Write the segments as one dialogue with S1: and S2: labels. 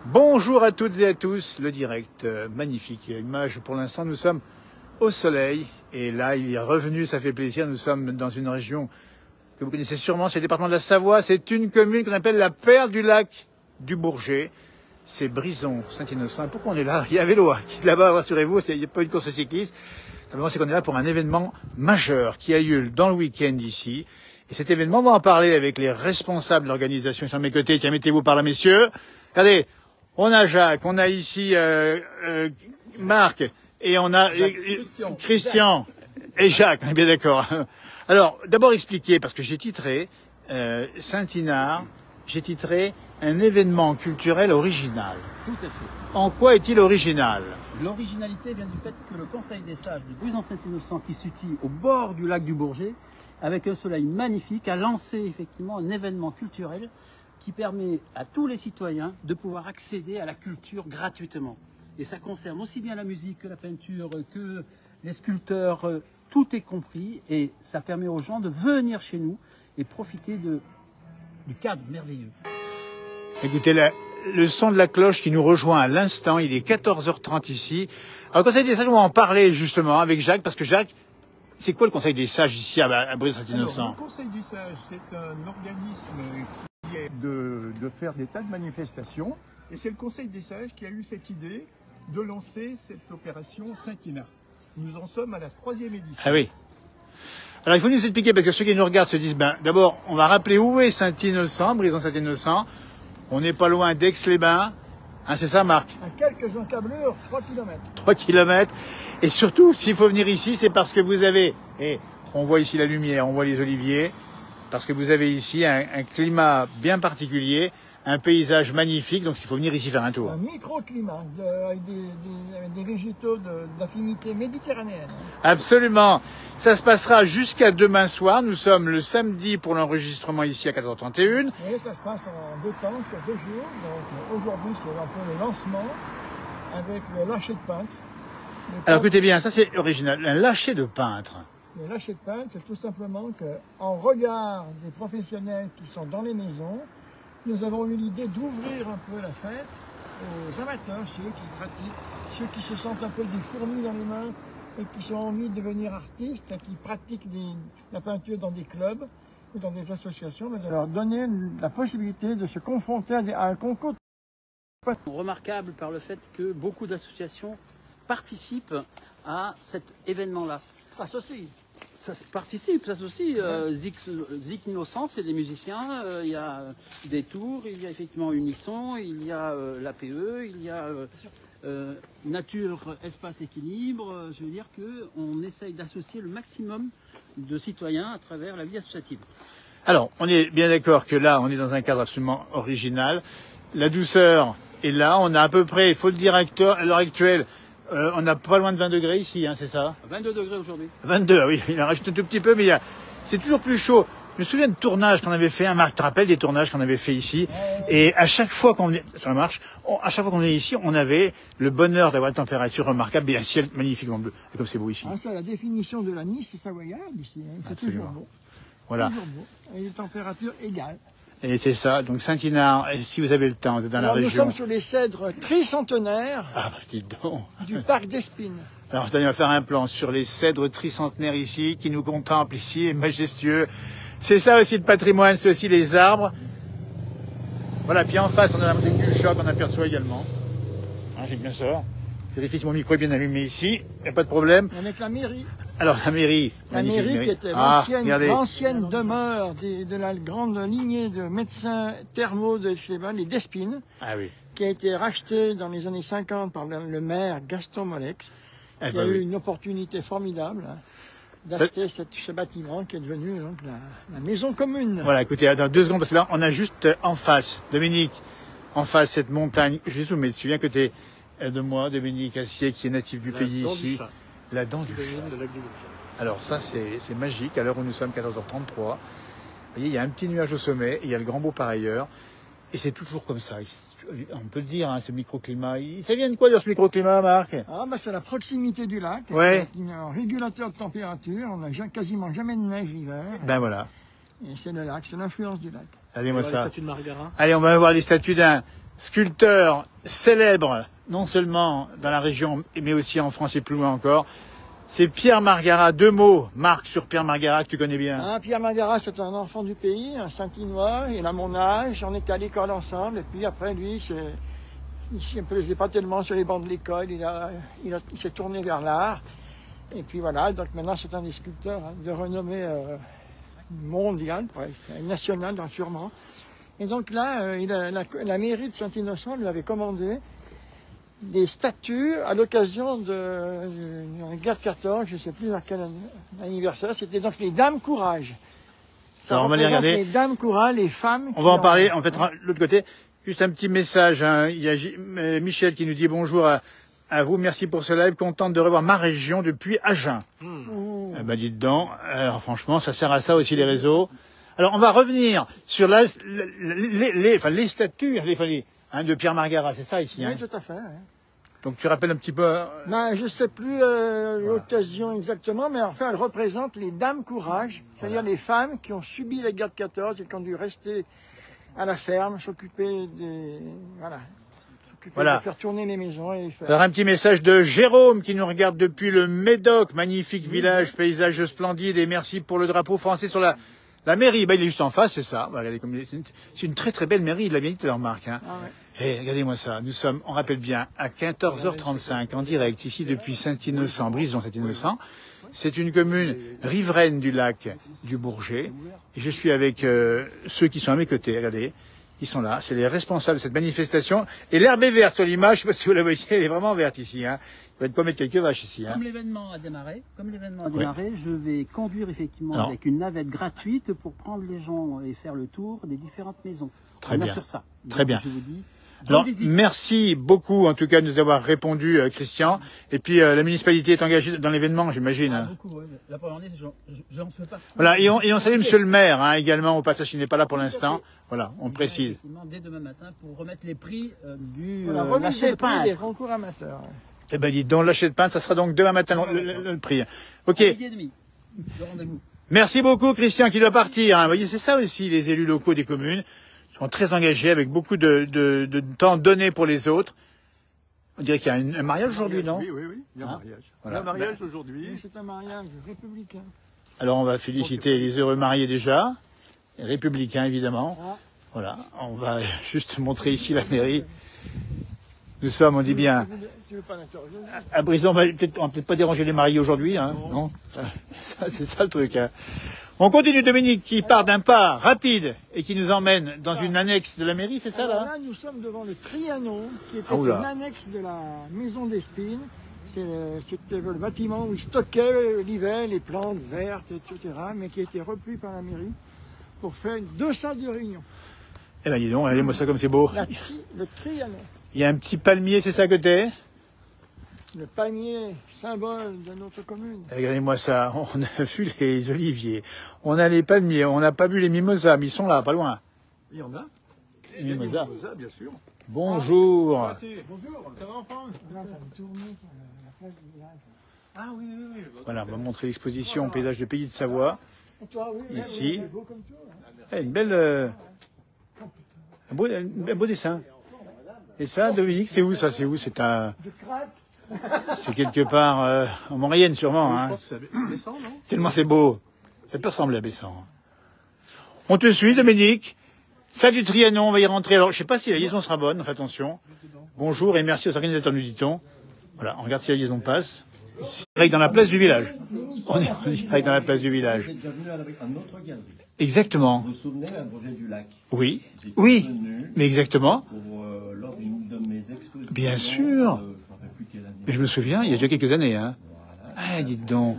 S1: Bonjour à toutes et à tous, le direct, magnifique image. Pour l'instant, nous sommes au soleil et là, il est revenu, ça fait plaisir. Nous sommes dans une région que vous connaissez sûrement, c'est le département de la Savoie. C'est une commune qu'on appelle la perle du lac du Bourget. C'est Brison, Saint-Innocent. Pourquoi on est là? Il y a un vélo qui est là-bas, rassurez-vous, il n'y a pas une course cycliste. Simplement, c'est qu'on est là pour un événement majeur qui a lieu dans le week-end ici. Et cet événement, on va en parler avec les responsables de l'organisation. Ils sont à mes côtés. Tiens, mettez-vous par là, messieurs. Regardez, on a Jacques, on a ici Marc, et on a Christian et Jacques, on est bien d'accord. Alors, d'abord expliquer, parce que j'ai titré Saint-Inard, j'ai titré un événement culturel original.
S2: Tout à fait.
S1: En quoi est-il original?
S2: L'originalité vient du fait que le Conseil des sages de Brison-Saint-Innocent, qui se situe au bord du lac du Bourget, avec un soleil magnifique, a lancé effectivement un événement culturel qui permet à tous les citoyens de pouvoir accéder à la culture gratuitement. Et ça concerne aussi bien la musique que la peinture, que les sculpteurs, tout est compris. Et ça permet aux gens de venir chez nous et profiter du cadre merveilleux.
S1: Écoutez, le son de la cloche qui nous rejoint à l'instant, il est 14h30 ici. Alors, le Conseil des sages, on va en parler justement avec Jacques, parce que Jacques, c'est quoi le Conseil des sages ici à Brison-Saint-Innocent?
S3: Le Conseil des sages, c'est un organisme qui est de faire des tas de manifestations. Et c'est le Conseil des sages qui a eu cette idée de lancer cette opération Saint-Inard. Nous en sommes à la 3e édition.
S1: Ah oui. Alors, il faut nous expliquer, parce que ceux qui nous regardent se disent, d'abord, on va rappeler où est Saint-Innocent, Brison-Saint-Innocent. On n'est pas loin d'Aix-les-Bains. Hein, c'est ça, Marc?
S3: À quelques encablures, 3 km.
S1: 3 km. Et surtout, s'il faut venir ici, c'est parce que vous avez, et on voit ici la lumière, on voit les oliviers, parce que vous avez ici un climat bien particulier, un paysage magnifique, donc il faut venir ici faire un tour.
S3: Un microclimat avec des végétaux d'affinité méditerranéenne.
S1: Absolument. Ça se passera jusqu'à demain soir. Nous sommes le samedi pour l'enregistrement ici à 14h31.
S3: Et ça se passe en 2 temps, sur 2 jours. Donc aujourd'hui, c'est un peu le lancement avec le lâcher de peintre.
S1: Alors écoutez bien, ça c'est original, un lâcher de peintre.
S3: Le lâcher de peintre, c'est tout simplement qu'en regard des professionnels qui sont dans les maisons, nous avons eu l'idée d'ouvrir un peu la fête aux amateurs, ceux qui pratiquent, ceux qui se sentent un peu des fourmis dans les mains et qui ont envie de devenir artistes, qui pratiquent la peinture dans des clubs ou dans des associations, mais de leur donner la possibilité de se confronter à un concours.
S2: Remarquable par le fait que beaucoup d'associations participent à cet événement-là. Ça s'associe. Zik Innocent, c'est des musiciens, il y a des tours, il y a effectivement Unisson, il y a l'APE, il y a Nature, Espace, Équilibre. Je veux dire qu'on essaye d'associer le maximum de citoyens à travers la vie associative.
S1: Alors, on est bien d'accord que là, on est dans un cadre absolument original. La douceur est là, on a à peu près, il faut le dire à l'heure actuelle, on n'a pas loin de 20 degrés ici, hein, c'est ça?
S2: 22 degrés aujourd'hui.
S1: 22, oui, il en rajouté un tout petit peu, mais c'est toujours plus chaud. Je me souviens de tournages qu'on avait fait, Marc, tu te rappelles des tournages qu'on avait fait ici? Et à chaque fois qu'on est, sur la marche, à chaque fois qu'on est ici, on avait le bonheur d'avoir une température remarquable et un ciel magnifiquement bleu, et comme c'est beau ici.
S3: Ah, c'est la définition de la Nice savoyarde ici, hein. C'est toujours beau.
S1: Voilà.
S3: Toujours beau, et des températures égales.
S1: Et c'est ça, donc Saint-Inard, si vous avez le temps, dans la région.
S3: Nous sommes sur les cèdres tricentenaires
S1: dites donc.
S3: du parc d'Espines.
S1: Alors, on va faire un plan sur les cèdres tricentenaires ici, qui nous contemplent ici, majestueux. C'est ça aussi le patrimoine, c'est aussi les arbres. Voilà, puis en face, on a la montée du choc, on aperçoit également. Hein, j'ai bien ça. Vérifie si mon micro est bien allumé ici, il n'y a pas de problème.
S3: Avec la mairie.
S1: Alors, la mairie.
S3: La mairie qui était l'ancienne demeure de la grande lignée de médecins thermaux de les d'Espines.
S1: Ah oui.
S3: Qui a été rachetée dans les années 50 par le maire Gaston Molex. Qui a eu une opportunité formidable d'acheter ce bâtiment qui est devenu donc, la maison commune.
S1: Voilà, écoutez, attends 2 secondes, parce que là, on a juste en face, Dominique, en face cette montagne. Je vais zoomer dessus, bien que côté de moi, Dominique Assier, qui est natif du pays ici. La dent du chat. Alors ça, c'est magique, à l'heure où nous sommes, 14h33. Vous voyez, il y a un petit nuage au sommet, et il y a le grand beau par ailleurs. Et c'est toujours comme ça. On peut le dire, hein, ce microclimat. Ça vient de quoi, ce microclimat, Marc?
S3: C'est la proximité du lac.
S1: Ouais.
S3: Un régulateur de température. On n'a quasiment jamais de neige l'hiver.
S1: Ben voilà.
S3: Et c'est le lac, c'est l'influence du lac.
S1: Allez, moi ça.
S2: Les statues de Margarin.
S1: Allez, on va voir les statues d'un sculpteur célèbre, non seulement dans la région, mais aussi en France et plus loin encore. C'est Pierre Margarat. 2 mots, Marc, sur Pierre Margarat, que tu connais bien.
S3: Ah, Pierre Margarat, c'est un enfant du pays, un Saint-Tinois, il a mon âge, on était à l'école ensemble, et puis après, lui, il ne se plaisait pas tellement sur les bancs de l'école, il s'est tourné vers l'art. Et puis voilà, donc maintenant c'est un des sculpteurs de renommée mondiale, presque, nationale sûrement. Et donc là, la mairie de Saint-Innocent lui avait commandé des statues à l'occasion de la guerre de 14, je ne sais plus à quel anniversaire, c'était donc les Dames Courage. Ça
S1: Alors on va les regarder.
S3: Les Dames Courage, les femmes.
S1: On va en parler, on mettra de l'autre côté. Juste un petit message, hein. Il y a Michel qui nous dit bonjour à vous, merci pour ce live, contente de revoir ma région depuis Agen. Eh ben dites donc, alors franchement, ça sert à ça aussi les réseaux. Alors on va revenir sur les statues de Pierre Margarat, c'est ça ici.
S3: Oui,
S1: hein.
S3: tout à fait. Ouais.
S1: Donc tu rappelles un petit peu.
S3: Ben, je ne sais plus l'occasion exactement, mais enfin elle représente les Dames Courage, c'est-à-dire les femmes qui ont subi la guerre de 14 et qui ont dû rester à la ferme, s'occuper de faire tourner les maisons et les faire.
S1: Alors un petit message de Jérôme qui nous regarde depuis le Médoc, magnifique village, paysage splendide, et merci pour le drapeau français sur la mairie. Ben, il est juste en face, c'est ça. Regardez, c'est une très très belle mairie, il l'a bien dit tout à l'heure, Marc. Hein.
S3: Ah ouais.
S1: Et regardez-moi ça, nous sommes, on rappelle bien, à 14h35 en direct ici depuis Saint-Innocent, Brison-Saint-Innocent. C'est une commune riveraine du lac du Bourget. Et je suis avec ceux qui sont à mes côtés, regardez, ils sont là, c'est les responsables de cette manifestation. Et l'herbe est verte sur l'image, je ne sais pas si vous la voyez, elle est vraiment verte ici. Hein. Il va être pas mettre quelques vaches ici. Hein.
S2: Comme l'événement a démarré, je vais conduire effectivement avec une navette gratuite pour prendre les gens et faire le tour des différentes maisons.
S1: Très bien.
S2: Assure ça.
S1: Très bien.
S2: Je vous dis,
S1: alors, merci beaucoup, en tout cas, de nous avoir répondu, Christian. Et puis, la municipalité est engagée dans l'événement, j'imagine.
S2: Ah, beaucoup, oui. La première année, j'en fais pas.
S1: Voilà, et on salue monsieur le maire, hein, également, au passage, il n'est pas là pour l'instant. Voilà, on précise.
S2: Dès demain matin, pour remettre les prix du
S3: lâcher
S2: de pain.
S3: des concours amateurs.
S1: Eh ben, dites donc, lâcher de pain, ça sera donc demain matin le prix. Ok.
S2: Le rendez-vous.
S1: Merci beaucoup, Christian, qui doit partir. Hein. Vous voyez, c'est ça aussi, les élus locaux des communes. Sont très engagés, avec beaucoup de temps donné pour les autres. On dirait qu'il y a un mariage aujourd'hui, non?
S4: Oui, il y a un mariage.
S1: Voilà.
S4: Il y a un mariage aujourd'hui.
S3: C'est un mariage républicain.
S1: Alors on va féliciter les heureux mariés déjà, les républicains évidemment. Voilà, on va juste montrer ici la mairie. Nous sommes, on dit bien, à Brison, on va peut-être pas déranger les mariés aujourd'hui, hein, non? C'est ça le truc. Hein. On continue, Dominique, qui part d'un pas rapide et qui nous emmène dans une annexe de la mairie, c'est ça là?
S3: Là, nous sommes devant le Trianon, qui était
S1: Oula.
S3: une annexe de la maison d'Espines. C'était le bâtiment où ils stockaient l'hiver les plantes vertes, etc., mais qui a été repris par la mairie pour faire 2 salles de réunion.
S1: Eh ben dis donc, regardez-moi ça comme c'est beau.
S3: Le Trianon.
S1: Il y a un petit palmier, c'est ça à côté?
S3: Le palmier, symbole de notre commune.
S1: Regardez-moi ça, on a vu les oliviers, on a les palmiers, on n'a pas vu les mimosas, mais ils sont là, pas loin.
S4: Il y en a.
S1: Les mimosas.
S4: Bien sûr.
S1: Bonjour.
S4: Bonjour, ça va enfant?
S3: Là, ça me tourne sur la place du village.
S4: Ah oui.
S1: Voilà, on va montrer l'exposition paysage du pays de Savoie.
S3: Et toi, oui,
S1: Ici.
S3: c'est beau comme toi. Hein.
S1: Une belle, un beau dessin. Et ça, Dominique, c'est où ça? C'est où? C'est quelque part en Maurienne sûrement. Hein.
S4: Je pense que c'est Bessan, non?
S1: Tellement c'est beau. Ça peut ressembler à Bessan. On te suit, Dominique. Ça du Trianon, on va y rentrer. Alors, je sais pas si la liaison sera bonne, enfin attention. Bonjour et merci aux organisateurs, nous dit-on. Voilà, on regarde si la liaison passe. Direct dans la place du village. On est en direct dans la place du village.
S5: Vous êtes déjà venu avec un autre galerie.
S1: Exactement.
S5: Vous vous souvenez à Bourget du Lac?
S1: Oui.
S5: J'étais
S1: Oui.
S5: venu
S1: Mais exactement.
S5: pour, lors d'une de mes expositions.
S1: Bien sûr.
S5: Je ne me rappelle plus quelle année.
S1: Mais je me souviens, il y a déjà quelques années. Hein.
S5: Voilà.
S1: Ah, dites donc.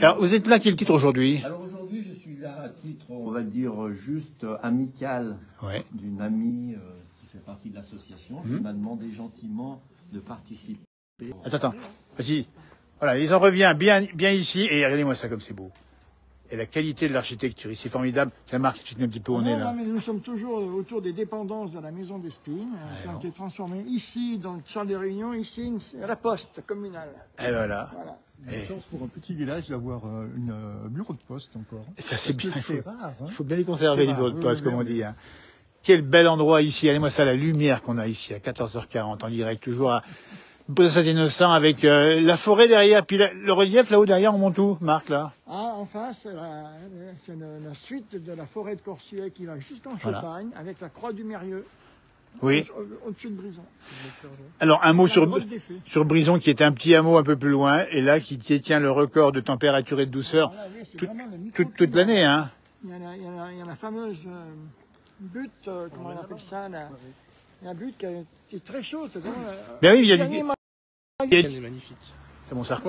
S1: Alors, vous êtes là, quel titre aujourd'hui?
S5: Alors aujourd'hui, je suis là à titre, on va dire, juste amical
S1: Ouais.
S5: d'une amie qui fait partie de l'association, qui m'a demandé gentiment de participer.
S1: Attends. Vas-y. Voilà, ils en revient bien ici. Et regardez-moi ça comme c'est beau. Et la qualité de l'architecture ici, formidable. Tiens, Marc, explique-nous un petit peu où on est là.
S3: Non, mais nous sommes toujours autour des dépendances de la maison d'Espines, qui ont été transformées ici, dans le salle de réunion, ici, à la poste communale.
S1: Et voilà.
S3: Voilà.
S4: Une chance pour un petit village d'avoir un bureau de poste encore.
S1: Et ça, c'est bien.
S4: C'est rare. Hein.
S1: Il faut bien les conserver,
S4: C'est
S1: les bureaux
S4: rare,
S1: de poste,
S4: oui,
S1: comme on
S4: oui.
S1: dit. Hein. Quel bel endroit ici. Allez-moi ça, la lumière qu'on a ici à 14h40 en direct, toujours à Saint-Innocent avec la forêt derrière, puis le relief là-haut derrière, on monte où, Marc, là?
S3: Ah, en face, c'est la suite de la forêt de Corsuet qui va jusqu'en Champagne, avec la croix du Mérieux,
S1: Oui.
S3: au-dessus de Brison.
S1: Alors, un mot sur
S3: grotte des Fées.
S1: Brison, qui est un petit hameau un peu plus loin, et là, qui détient le record de température et de douceur
S3: Alors là, oui, c'est
S1: toute,
S3: vraiment le
S1: toute l'année, hein.
S3: Il y a la fameuse butte, comment on appelle ça, la butte qui est très chaude. C'est vraiment
S1: Ben oui, il y a
S3: dernier
S1: du...
S4: Elle est magnifique.
S1: C'est bon, ça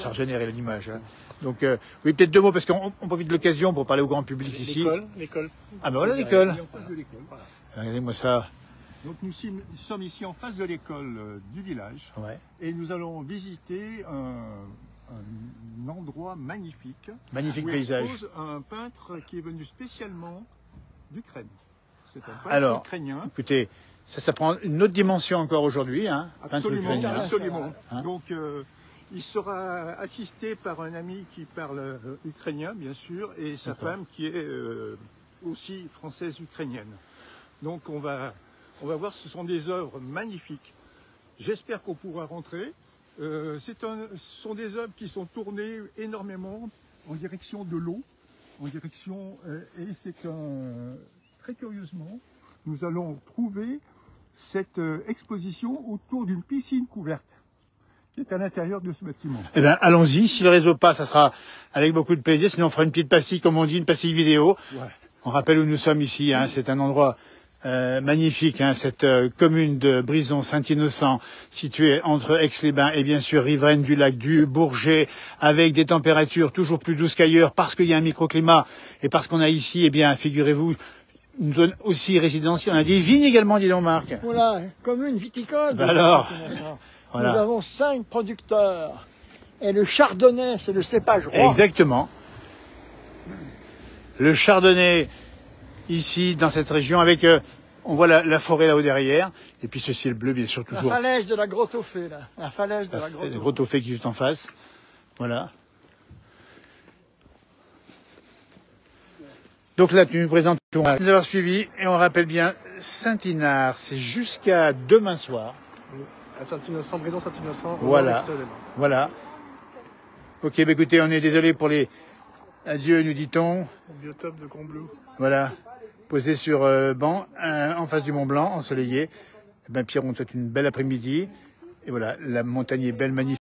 S1: régénère l'image. Hein. Donc, oui, peut-être deux mots, parce qu'on profite de l'occasion pour parler au grand public ici.
S4: L'école.
S1: Ah ben voilà l'école.
S4: En face de l'école. Voilà.
S1: Regardez-moi ça.
S4: Donc nous sommes ici en face de l'école du village
S1: Ouais.
S4: et nous allons visiter un endroit magnifique.
S1: Magnifique
S4: où
S1: paysage.
S4: expose un peintre qui est venu spécialement d'Ukraine. C'est un peintre
S1: Alors,
S4: ukrainien.
S1: écoutez, ça prend une autre dimension encore aujourd'hui. Hein, peintre
S4: Absolument,
S1: ukrainien.
S4: absolument.
S1: Hein.
S4: Donc il sera assisté par un ami qui parle ukrainien, bien sûr, et sa femme qui est aussi française-ukrainienne. Donc on va voir, ce sont des œuvres magnifiques. J'espère qu'on pourra rentrer. Ce sont des œuvres qui sont tournées énormément en direction de l'eau, et c'est très curieusement, nous allons trouver cette exposition autour d'une piscine couverte qui est à l'intérieur de ce bâtiment.
S1: Eh bien, allons-y. Si le réseau passe, ça sera avec beaucoup de plaisir. Sinon, on fera une petite pastille, comme on dit, une pastille vidéo.
S4: Ouais.
S1: On rappelle où nous sommes ici. Hein, c'est un endroit magnifique, hein, cette commune de Brison-Saint-Innocent, située entre Aix-les-Bains et bien sûr riveraine du lac du Bourget, avec des températures toujours plus douces qu'ailleurs, parce qu'il y a un microclimat et parce qu'on a ici, eh bien, figurez-vous, une zone aussi résidentielle. On a des vignes également, dis donc, Marc.
S3: Voilà, commune viticole.
S1: Ben alors,
S3: Nous avons 5 producteurs. Et le chardonnay, c'est le cépage roi.
S1: Exactement. Le chardonnay, ici, dans cette région, avec, on voit la forêt là-haut derrière, et puis ce ciel bleu, bien sûr,
S3: La
S1: toujours.
S3: falaise de la grotte aux fées, là. La falaise de la grotte
S1: Le
S3: aux
S1: gros toffé qui est juste en face. Voilà. Donc là, tu nous présentes tout. Merci d'avoir suivi, et on rappelle bien, Saint-Inard, c'est jusqu'à demain soir.
S4: À Saint-Innocent, Brison-Saint-Innocent,
S1: Voilà. Voilà. Ok, bah écoutez, on est désolé pour les adieux, nous dit-on.
S4: Au biotope de Combloux.
S1: Voilà. Posé sur banc, en face du Mont Blanc, ensoleillé. Eh ben, Pierre, on te souhaite une belle après-midi. Et voilà, la montagne est belle, magnifique.